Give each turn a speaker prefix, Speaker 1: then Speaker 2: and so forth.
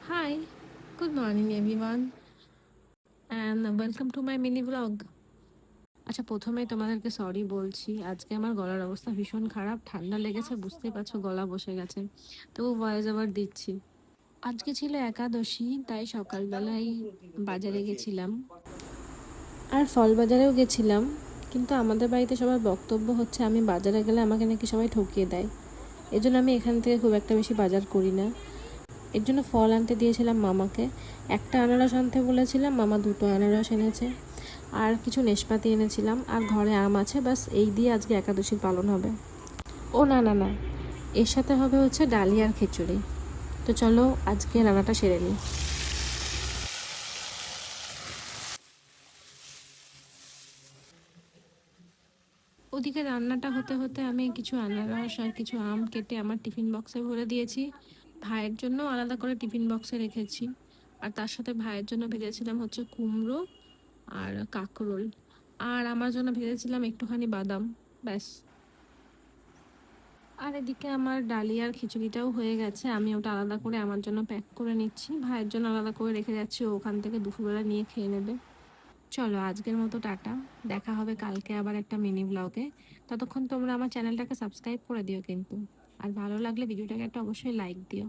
Speaker 1: Hi, good morning everyone and welcome to my mini vlog. আচ্ছা, প্রথমে তোমাদেরকে sorry বলছি। আজকে আমার গলার অবস্থা ভীষণ খারাপ, ঠান্ডা লেগেছে, বুঝতেই পারছো, গলা বসে গেছে। তবু ভয়েস ওভার দিচ্ছি। আজকে ছিল একাদশী, তাই সকালবেলায় বাজারে গেছিলাম আর ফল বাজারেও গেছিলাম। কিন্তু আমাদের বাড়িতে সবার বক্তব্য হচ্ছে আমি বাজারে গেলে আমাকে নাকি সবাই ঠকিয়ে দেয়। এজন্য আমি এখান থেকে খুব একটা বেশি বাজার করি না। এর জন্য ফল আনতে দিয়েছিলাম মামাকে। একটা আনারস আনতে বলেছিলাম, মামা দুটো আনারস এনেছে। আর কিছু নেশপাতি এনেছিলাম, আর ঘরে আম আছে। বাস এই দিয়ে আজকে একাদশী পালন হবে। ও না না না, এর সাথে হবে হচ্ছে ডালি আর খিচুড়ি। তো চলো আজকে রান্নাটা সেরে নিই। ওদিকে রান্নাটা হতে হতে আমি কিছু আনারস আর কিছু আম কেটে আমার টিফিন বক্সে ভরে দিয়েছি। ভাইয়ের জন্য আলাদা করে টিফিন বক্সে রেখেছি। আর তার সাথে ভাইয়ের জন্য ভেজেছিলাম হচ্ছে কুমড়ো আর কাঁকরোল। আর আমার জন্য ভেজেছিলাম একটুখানি বাদাম। ব্যাস। আর এদিকে আমার ডালি আর খিচুড়িটাও হয়ে গেছে, আমি ওটা আলাদা করে আমার জন্য প্যাক করে নিচ্ছি, ভাইয়ের জন্য আলাদা করে রেখে যাচ্ছি, ও ওখান থেকে দুপুরবেলা নিয়ে খেয়ে নেবে। চলো আজকের মতো টাটা। দেখা হবে কালকে আবার একটা মিনি ব্লগে। ততক্ষণ তোমরা আমার চ্যানেলটাকে সাবস্ক্রাইব করে দিও কিন্তু। আর ভালো লাগলে ভিডিওটাকে একটা অবশ্যই লাইক দিও।